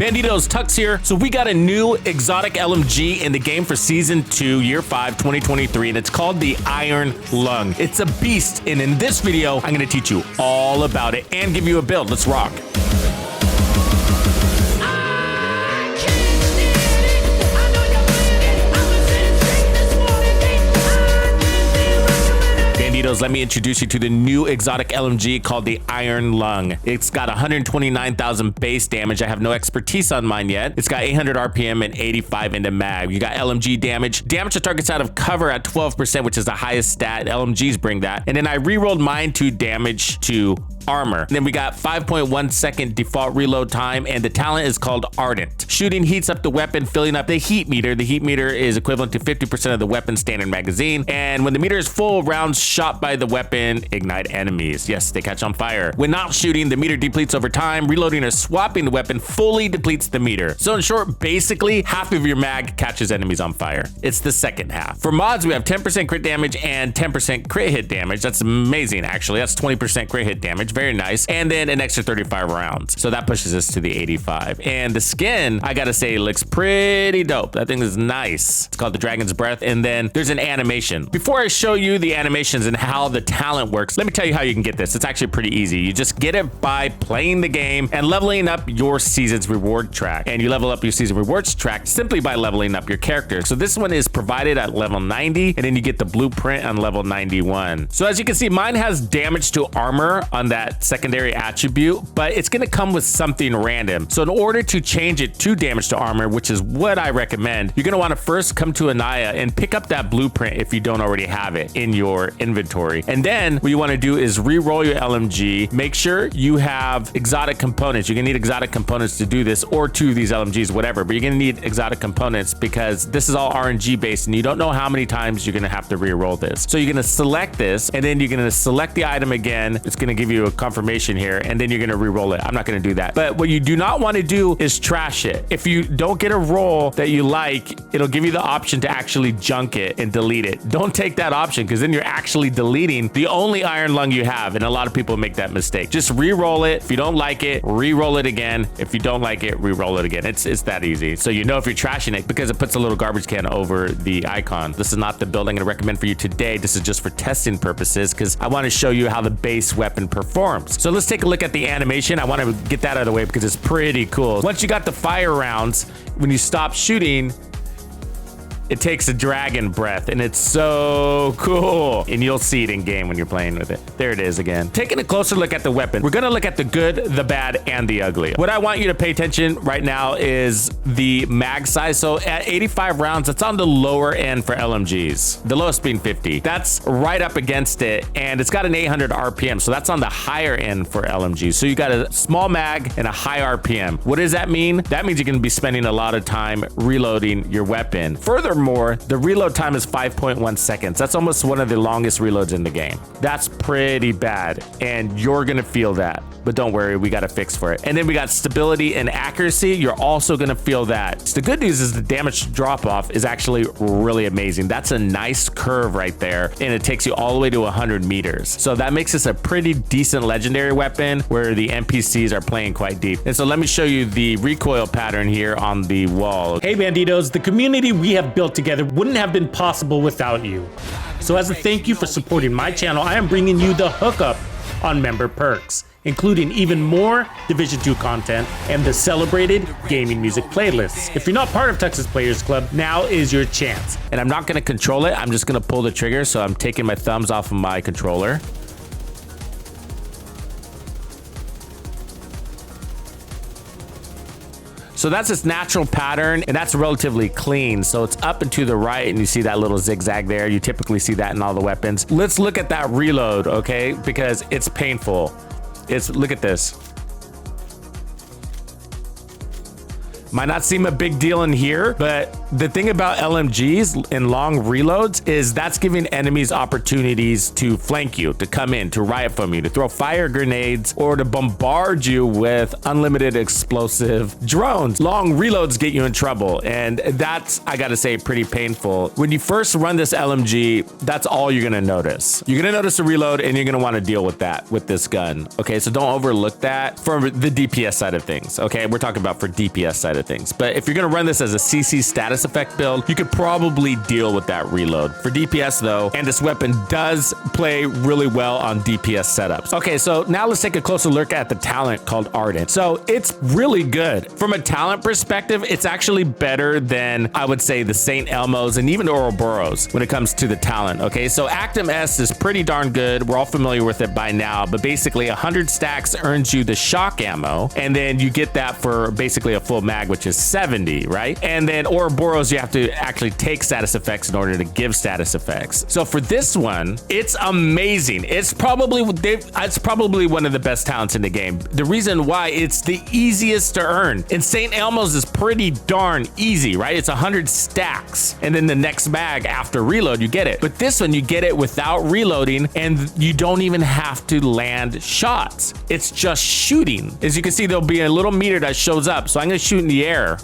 Bandidos, Tux here. So we got a new exotic LMG in the game for Season 2, Year 5, 2023, and it's called the Iron Lung. It's a beast, and in this video, I'm gonna teach you all about it and give you a build. Let's rock. Let me introduce you to the new exotic LMG called the Iron Lung. It's got 129,000 base damage. I have no expertise on mine yet. It's got 800 RPM and 85 into mag. You got LMG damage. Damage to targets out of cover at 12%, which is the highest stat. LMGs bring that. And then I rerolled mine to damage to armor. And then we got 5.1 second default reload time, and the talent is called Ardent. Shooting heats up the weapon, filling up the heat meter. The heat meter is equivalent to 50% of the weapon's standard magazine. And when the meter is full, rounds shot by the weapon ignite enemies. Yes, they catch on fire. When not shooting, the meter depletes over time. Reloading or swapping the weapon fully depletes the meter. So in short, basically half of your mag catches enemies on fire. It's the second half. For mods, we have 10% crit damage and 10% crit hit damage. That's amazing, actually. That's 20% crit hit damage. Very nice. And then an extra 35 rounds. So that pushes us to the 85. And the skin, I gotta say, looks pretty dope. That thing is nice. It's called the Dragon's Breath. And then there's an animation. Before I show you the animations and how the talent works, let me tell you how you can get this. It's actually pretty easy. You just get it by playing the game and leveling up your season's reward track. And you level up your season rewards track simply by leveling up your character. So this one is provided at level 90, and then you get the blueprint on level 91. So as you can see, mine has damage to armor on that secondary attribute, but it's going to come with something random. So in order to change it to damage to armor, which is what I recommend, you're going to want to first come to Anaya and pick up that blueprint if you don't already have it in your inventory. And then what you want to do is re-roll your LMG. Make sure you have exotic components. You're going to need exotic components to do this, or two of these LMGs, whatever, but you're going to need exotic components because this is all RNG based and you don't know how many times you're going to have to re-roll this. So you're going to select this, and then you're going to select the item again. It's going to give you a confirmation here, and then you're going to re-roll it. I'm not going to do that. But what you do not want to do is trash it. If you don't get a roll that you like, it'll give you the option to actually junk it and delete it. Don't take that option, because then you're actually deleting the only Iron Lung you have, and a lot of people make that mistake. Just re-roll it. If you don't like it, re-roll it again. If you don't like it, re-roll it again. It's that easy. So you know if you're trashing it, because it puts a little garbage can over the icon. This is not the build I'm going to recommend for you today. This is just for testing purposes, because I want to show you how the base weapon performs. So let's take a look at the animation. I want to get that out of the way because it's pretty cool. Once you got the fire rounds, when you stop shooting, it takes a dragon breath, and it's so cool. And you'll see it in game when you're playing with it. There it is again. Taking a closer look at the weapon, we're gonna look at the good, the bad, and the ugly. What I want you to pay attention right now is the mag size. So at 85 rounds, it's on the lower end for LMGs. The lowest being 50. That's right up against it, and it's got an 800 RPM. So that's on the higher end for LMGs. So you got a small mag and a high RPM. What does that mean? That means you're gonna be spending a lot of time reloading your weapon. Furthermore, the reload time is 5.1 seconds. That's almost one of the longest reloads in the game. That's pretty bad, and you're gonna feel that. But don't worry, we got a fix for it. And then we got stability and accuracy. You're also gonna feel that. So the good news is the damage drop off is actually really amazing. That's a nice curve right there, and it takes you all the way to 100 meters. So that makes this a pretty decent legendary weapon where the NPCs are playing quite deep. And so let me show you the recoil pattern here on the wall. Hey Bandidos, the community we have built together wouldn't have been possible without you. So as a thank you for supporting my channel, I am bringing you the hookup on member perks, including even more Division 2 content and the celebrated gaming music playlists. If you're not part of Tux's Players Club, now is your chance. And I'm not gonna control it, I'm just gonna pull the trigger, so I'm taking my thumbs off of my controller. So that's its natural pattern, and that's relatively clean. So it's up and to the right, and you see that little zigzag there. You typically see that in all the weapons. Let's look at that reload, okay? Because it's painful. Look at this. Might not seem a big deal in here, but the thing about LMGs and long reloads is that's giving enemies opportunities to flank you, to come in, to riot from you, to throw fire grenades, or to bombard you with unlimited explosive drones. Long reloads get you in trouble, and that's, I gotta say, pretty painful. When you first run this LMG, that's all you're gonna notice. You're gonna notice a reload, and you're gonna wanna deal with that with this gun. Okay, so don't overlook that for the DPS side of things. Okay, we're talking about for DPS side of things. But if you're gonna run this as a CC status effect build, you could probably deal with that reload. For DPS though, and this weapon does play really well on DPS setups. Okay, so now let's take a closer look at the talent called Ardent. So it's really good. From a talent perspective, it's actually better than, I would say, the St. Elmo's and even Ouroboros when it comes to the talent. Okay, so Actim S is pretty darn good. We're all familiar with it by now, but basically 100 stacks earns you the shock ammo, and then you get that for basically a full mag, which is 70, right? And then Ouroboros, you have to actually take status effects in order to give status effects. So for this one, it's amazing. It's probably one of the best talents in the game. The reason why, it's the easiest to earn. And St. Elmo's is pretty darn easy, right? It's 100 stacks. And then the next mag after reload, you get it. But this one, you get it without reloading, and you don't even have to land shots. It's just shooting. As you can see, there'll be a little meter that shows up. So I'm gonna shoot in the air.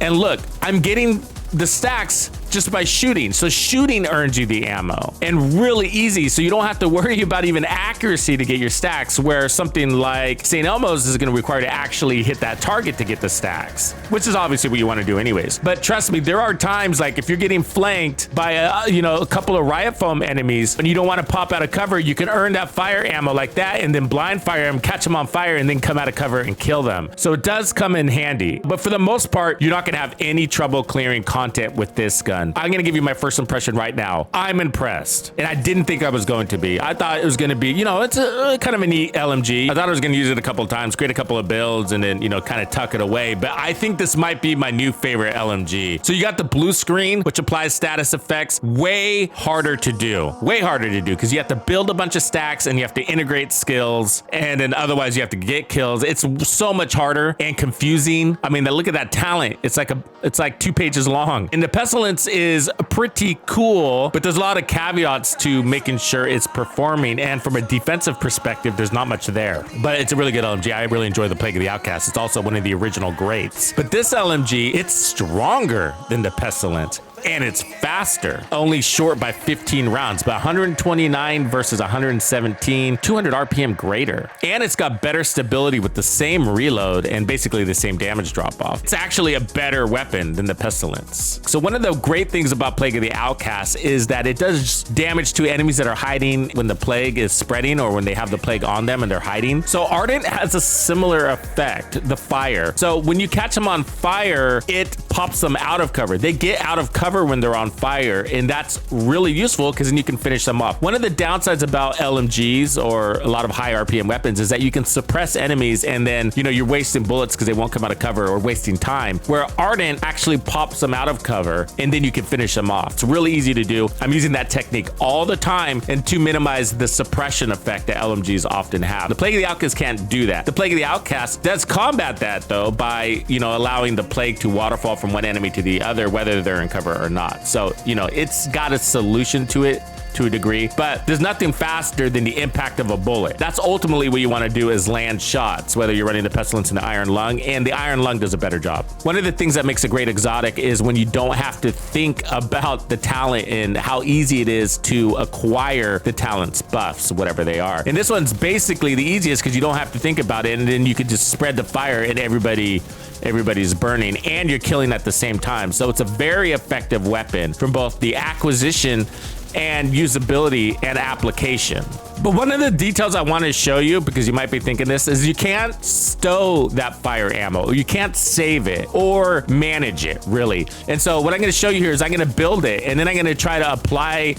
And look, I'm getting the stacks just by shooting. So shooting earns you the ammo, and really easy. So you don't have to worry about even accuracy to get your stacks, where something like St. Elmo's is going to require to actually hit that target to get the stacks, which is obviously what you want to do anyways. But trust me, there are times like if you're getting flanked by a couple of riot foam enemies and you don't want to pop out of cover, you can earn that fire ammo like that and then blind fire them, catch them on fire, and then come out of cover and kill them. So it does come in handy. But for the most part, you're not going to have any trouble clearing content with this gun. I'm going to give you my first impression right now. I'm impressed, and I didn't think I was going to be. I thought it was going to be, it's a kind of a neat LMG. I thought I was going to use it a couple of times, create a couple of builds, and then, kind of tuck it away. But I think this might be my new favorite LMG. So you got the blue screen, which applies status effects. Way harder to do. Way harder to do, because you have to build a bunch of stacks and you have to integrate skills, and then otherwise you have to get kills. It's so much harder and confusing. I mean, look at that talent. It's like 2 pages long. And the Pestilence is pretty cool, but there's a lot of caveats to making sure it's performing, and from a defensive perspective, there's not much there. But it's a really good LMG. I really enjoy the Plague of the Outcast. It's also one of the original greats. But this LMG, it's stronger than the Pestilence, and it's faster, only short by 15 rounds, but 129 versus 117, 200 RPM greater. And it's got better stability with the same reload and basically the same damage drop off. It's actually a better weapon than the Pestilence. So one of the great things about Plague of the Outcast is that it does damage to enemies that are hiding when the plague is spreading, or when they have the plague on them and they're hiding. So Ardent has a similar effect, the fire. So when you catch them on fire, it pops them out of cover. They get out of cover when they're on fire, and that's really useful because then you can finish them off. One of the downsides about LMGs or a lot of high RPM weapons is that you can suppress enemies, and then you're wasting bullets because they won't come out of cover, or wasting time, where Ardent actually pops them out of cover and then you can finish them off. It's really easy to do. I'm using that technique all the time, and to minimize the suppression effect that LMGs often have. The Plague of the Outcast can't do that. The Plague of the Outcast does combat that though by allowing the plague to waterfall from one enemy to the other, whether they're in cover or not. So, it's got a solution to it to a degree, but there's nothing faster than the impact of a bullet. That's ultimately what you want to do, is land shots, whether you're running the Pestilence and the Iron Lung, and the Iron Lung does a better job. One of the things that makes a great exotic is when you don't have to think about the talent and how easy it is to acquire the talents, buffs, whatever they are. And this one's basically the easiest because you don't have to think about it, and then you can just spread the fire and everybody's burning, and you're killing at the same time. So it's a very effective weapon from both the acquisition and usability and application. But one of the details I want to show you, because you might be thinking this, is you can't stow that fire ammo. You can't save it or manage it, really. And so what I'm going to show you here is I'm going to build it, and then I'm going to try to apply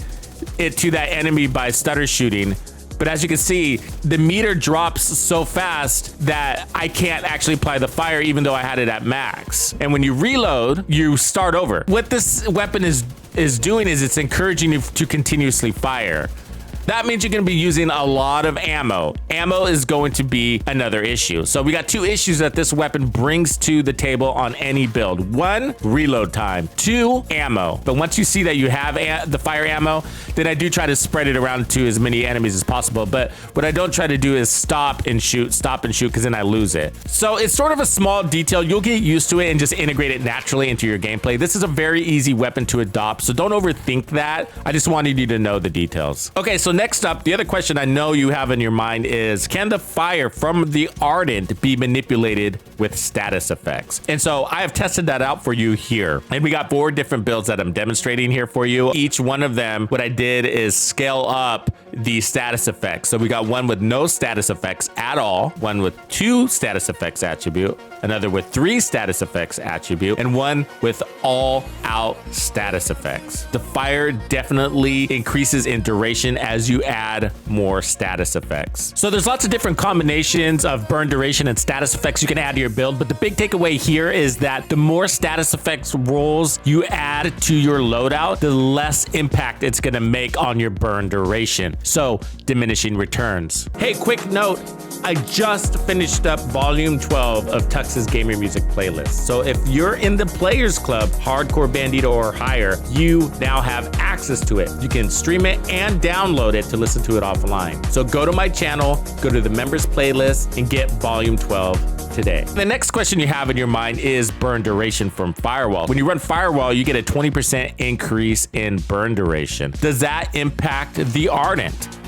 it to that enemy by stutter shooting. But as you can see, the meter drops so fast that I can't actually apply the fire even though I had it at max. And when you reload, you start over. What this weapon is doing is it's encouraging you to continuously fire. That means you're going to be using a lot of ammo. Ammo is going to be another issue. So we got two issues that this weapon brings to the table on any build. One, reload time. Two, ammo. But once you see that you have the fire ammo, then I do try to spread it around to as many enemies as possible. But what I don't try to do is stop and shoot, because then I lose it. So it's sort of a small detail. You'll get used to it and just integrate it naturally into your gameplay. This is a very easy weapon to adopt, so don't overthink that. I just wanted you to know the details. Okay, so next up, the other question I know you have in your mind is, can the fire from the Ardent be manipulated with status effects? And so I have tested that out for you here. And we got 4 different builds that I'm demonstrating here for you. Each one of them, what I did is scale up the status effects. So we got one with no status effects at all, one with 2 status effects attribute, another with 3 status effects attribute, and one with all out status effects. The fire definitely increases in duration as you add more status effects. So there's lots of different combinations of burn duration and status effects you can add to your build, but the big takeaway here is that the more status effects rolls you add to your loadout, the less impact it's gonna make on your burn duration. So diminishing returns. Hey, quick note, I just finished up volume 12 of Tux's Gamer Music playlist. So if you're in the Players Club, Hard Core Bandido or higher, you now have access to it. You can stream it and download it to listen to it offline. So go to my channel, go to the members playlist, and get volume 12 today. The next question you have in your mind is burn duration from Firewall. When you run Firewall, you get a 20% increase in burn duration. Does that impact the Ardent?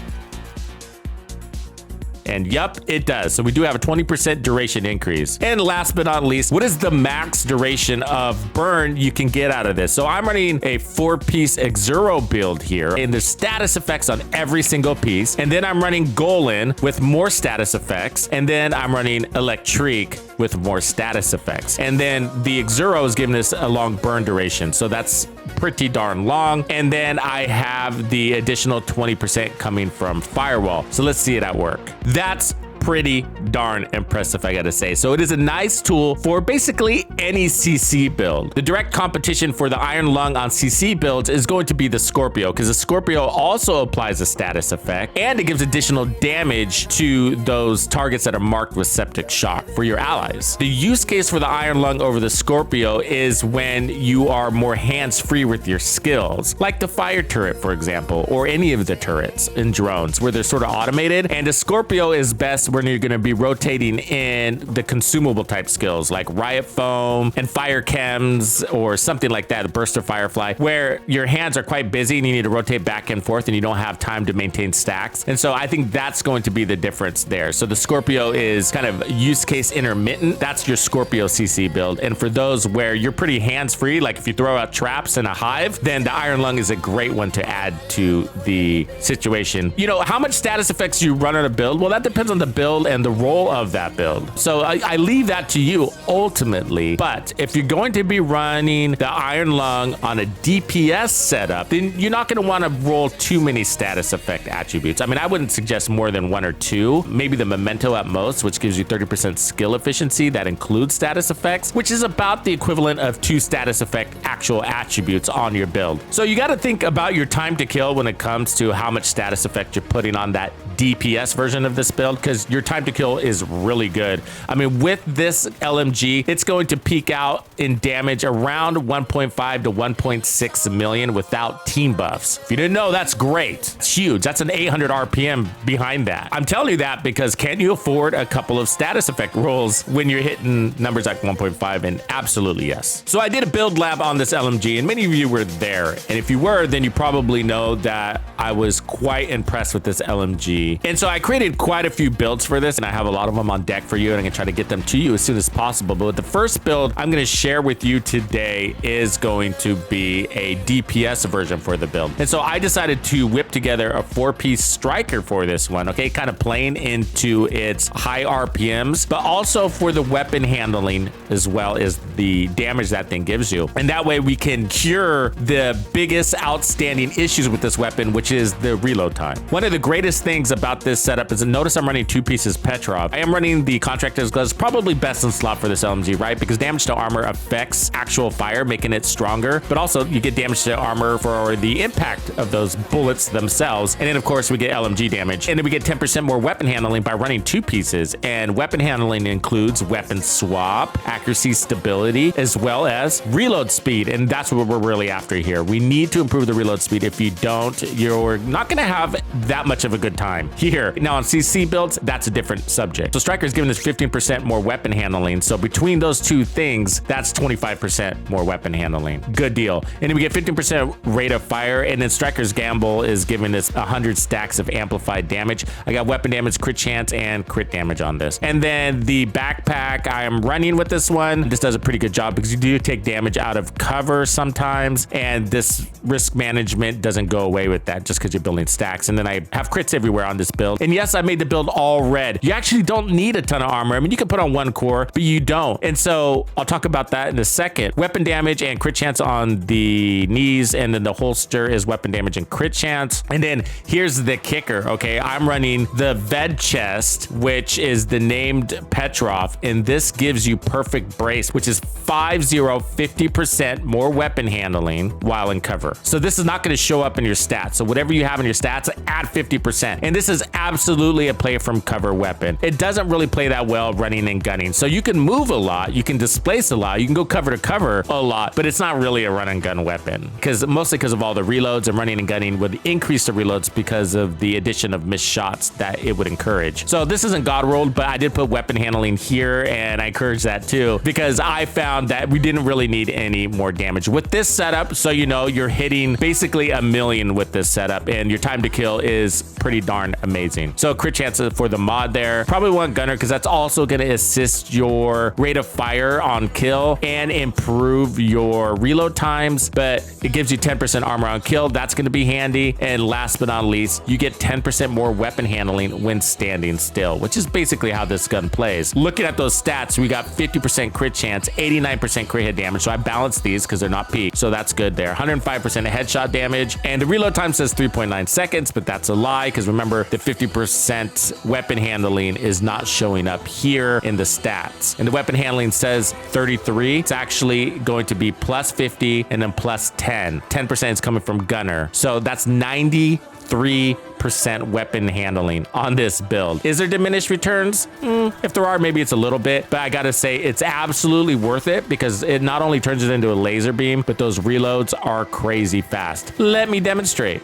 And yup, it does. So we do have a 20% duration increase. And last but not least, what is the max duration of burn you can get out of this? So I'm running a 4-piece Exuro build here, and there's status effects on every single piece. And then I'm running Golan with more status effects. And then I'm running Electrique with more status effects. And then the Exuro is giving us a long burn duration. So that's pretty darn long. And then I have the additional 20% coming from Firewall. So let's see it at work. That's pretty darn impressive, I gotta say. So it is a nice tool for basically any CC build. The direct competition for the Iron Lung on CC builds is going to be the Scorpio, because the Scorpio also applies a status effect and it gives additional damage to those targets that are marked with septic shock for your allies. The use case for the Iron Lung over the Scorpio is when you are more hands-free with your skills, like the fire turret, for example, or any of the turrets in drones where they're sort of automated. And the Scorpio is best when you're going to be rotating in the consumable type skills like riot foam and fire chems or something like that, a burst of firefly, where your hands are quite busy and you need to rotate back and forth and you don't have time to maintain stacks. And so I think that's going to be the difference there. So the Scorpio is kind of use case intermittent. That's your Scorpio CC build. And for those where you're pretty hands-free, like if you throw out traps in a hive, then the Iron Lung is a great one to add to the situation. You know, how much status effects you run on a build? Well, that depends on the build and the role of that build. So I leave that to you ultimately. But if you're going to be running the Iron Lung on a DPS setup, then you're not going to want to roll too many status effect attributes. I mean, I wouldn't suggest more than 1 or 2, maybe the Memento at most, which gives you 30% skill efficiency. That includes status effects, which is about the equivalent of 2 status effect actual attributes on your build. So you got to think about your time to kill when it comes to how much status effect you're putting on that DPS version of this build, because your time to kill is really good. I mean, with this LMG, it's going to peak out in damage around 1.5 to 1.6 million without team buffs. If you didn't know, that's great. It's huge. That's an 800 RPM behind that. I'm telling you that because can you afford a couple of status effect rolls when you're hitting numbers like 1.5? And absolutely yes. So I did a build lab on this LMG and many of you were there. And if you were, then you probably know that I was quite impressed with this LMG. And so I created quite a few builds for this, and I have a lot of them on deck for you, and I'm gonna try to get them to you as soon as possible. But the first build I'm gonna share with you today is going to be a DPS version for the build. And so I decided to whip together a 4-piece striker for this one, okay? Kind of playing into its high RPMs, but also for the weapon handling as well as the damage that thing gives you. And that way we can cure the biggest outstanding issues with this weapon, which is the reload time. One of the greatest things about this setup is, notice I'm running 2 pieces Petrov. I am running the Contractor's Gloves, probably best in slot for this LMG, right? Because damage to armor affects actual fire, making it stronger, but also you get damage to armor for the impact of those bullets themselves. And then of course we get LMG damage, and then we get 10% more weapon handling by running 2 pieces. And weapon handling includes weapon swap, accuracy, stability, as well as reload speed. And that's what we're really after here. We need to improve the reload speed. If you don't, you're not going to have that much of a good time here. Now on CC builds, that's a different subject. So Striker's giving us 15% more weapon handling. So between those two things, that's 25% more weapon handling. Good deal. And then we get 15% rate of fire, and then Striker's Gamble is giving us 100 stacks of amplified damage. I got weapon damage, crit chance, and crit damage on this. And then the backpack, I am running with this one. This does a pretty good job because you do take damage out of cover sometimes, and this risk management doesn't go away with that just because you're building stacks. And then I have crits everywhere on this build. And yes, I made the build all red. You actually don't need a ton of armor. I mean, you can put on 1 core, but you don't. And so I'll talk about that in a second. Weapon damage and crit chance on the knees, and then the holster is weapon damage and crit chance. And then here's the kicker, okay? I'm running the Ved chest, which is the named Petrov, and this gives you perfect brace, which is 50% more weapon handling while in cover. So this is not going to show up in your stats. So whatever you have in your stats, add 50%. And this is absolutely a play from cover weapon. It doesn't really play that well running and gunning. So you can move a lot, you can displace a lot, you can go cover to cover a lot, but it's not really a run and gun weapon, mostly because of all the reloads, and running and gunning would increase the reloads because of the addition of missed shots that it would encourage. So this isn't God rolled, but I did put weapon handling here, and I encourage that too, because I found that we didn't really need any more damage with this setup. So you know, you're hitting basically 1,000,000 with this setup, and your time to kill is pretty darn amazing. So crit chances for the mod there. Probably want gunner because that's also going to assist your rate of fire on kill and improve your reload times, but it gives you 10% armor on kill. That's going to be handy. And last but not least, you get 10% more weapon handling when standing still, which is basically how this gun plays. Looking at those stats, we got 50% crit chance, 89% crit hit damage. So I balanced these because they're not peak. So that's good there. 105% headshot damage. And the reload time says 3.9 seconds, but that's a lie because remember, the 50% weapon handling is not showing up here in the stats. And the weapon handling says 33. It's actually going to be plus 50 and then plus 10. 10% is coming from gunner. So that's 93% weapon handling on this build. Is there diminished returns? If there are, maybe it's a little bit, but I gotta say it's absolutely worth it because it not only turns it into a laser beam, but those reloads are crazy fast. Let me demonstrate.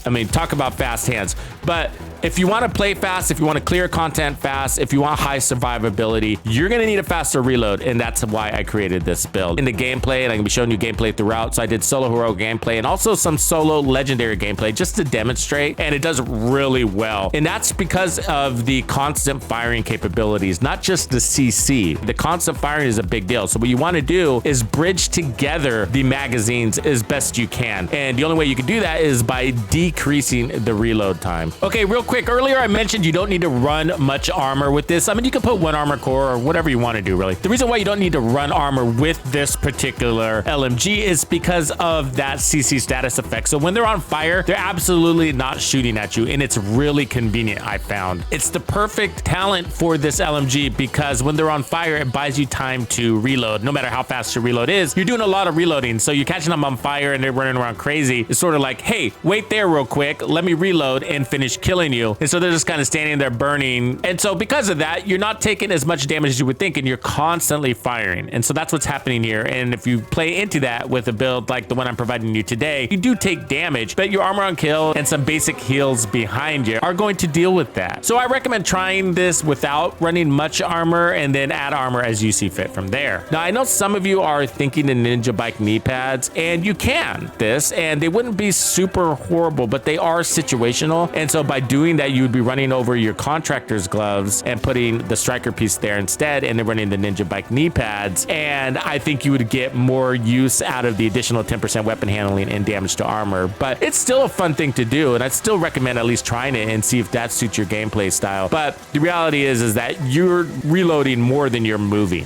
I mean, talk about fast hands, but if you want to play fast, if you want to clear content fast, if you want high survivability, you're going to need a faster reload. And that's why I created this build. In the gameplay, and I'm going to be showing you gameplay throughout. So I did solo hero gameplay and also some solo legendary gameplay just to demonstrate. And it does really well. And that's because of the constant firing capabilities, not just the CC. The constant firing is a big deal. So what you want to do is bridge together the magazines as best you can. And the only way you can do that is by decreasing the reload time. Okay, real quick. Earlier I mentioned you don't need to run much armor with this. I mean, you can put 1 armor core or whatever you want to do, really. The reason why you don't need to run armor with this particular LMG is because of that CC status effect. So when they're on fire, they're absolutely not shooting at you, and it's really convenient, I found. It's the perfect talent for this LMG because when they're on fire, it buys you time to reload. No matter how fast your reload is, you're doing a lot of reloading. So you're catching them on fire and they're running around crazy. It's sort of like, hey, wait there real quick. Let me reload and finish killing you. And so they're just kind of standing there burning. And so because of that, you're not taking as much damage as you would think, and you're constantly firing. And so that's what's happening here. And if you play into that with a build like the one I'm providing you today, you do take damage, but your armor on kill and some basic heals behind you are going to deal with that. So I recommend trying this without running much armor and then add armor as you see fit from there. Now, I know some of you are thinking the Ninja Bike knee pads, and you can this, and they wouldn't be super horrible, but they are situational. And so by doing doing that, you would be running over your contractor's gloves and putting the striker piece there instead, and then running the Ninja Bike knee pads. And I think you would get more use out of the additional 10% weapon handling and damage to armor. But it's still a fun thing to do, and I'd still recommend at least trying it and see if that suits your gameplay style. But the reality is that you're reloading more than you're moving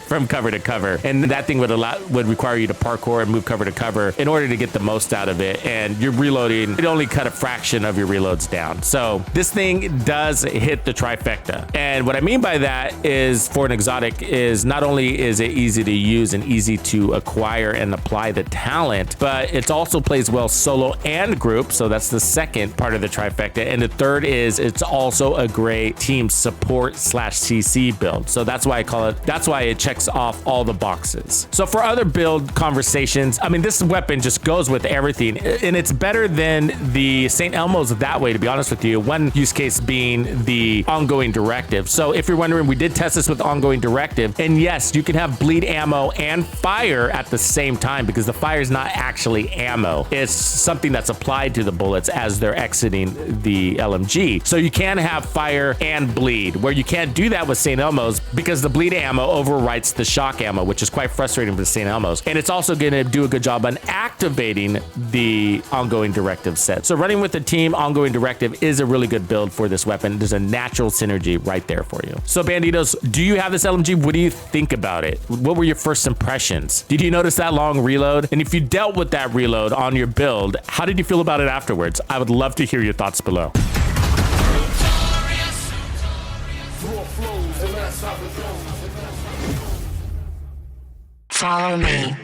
from cover to cover, and that thing would require you to parkour and move cover to cover in order to get the most out of it. And you're reloading, it only cut a fraction of your reloads down. So this thing does hit the trifecta. And what I mean by that is, for an exotic, is not only is it easy to use and easy to acquire and apply the talent, but it also plays well solo and group. So that's the second part of the trifecta. And the third is it's also a great team support / CC build. So that's why I call it, that's why it checks off all the boxes. So for other build conversations, I mean, this weapon just goes with everything, and it's better than the St. Elmo's that way, to be honest with you. One use case being the ongoing directive. So if you're wondering, we did test this with ongoing directive, and yes, you can have bleed ammo and fire at the same time, because the fire is not actually ammo. It's something that's applied to the bullets as they're exiting the LMG. So you can have fire and bleed, where you can't do that with St. Elmo's because the bleed ammo overwrites the shock ammo, which is quite frustrating for St. Elmo's. And it's also going to do a good job on activating the ongoing directive set. So running with the team ongoing directive is a really good build for this weapon. There's a natural synergy right there for you. So Bandidos, do you have this LMG? What do you think about it? What were your first impressions? Did you notice that long reload? And if you dealt with that reload on your build, how did you feel about it afterwards? I would love to hear your thoughts below. Follow me.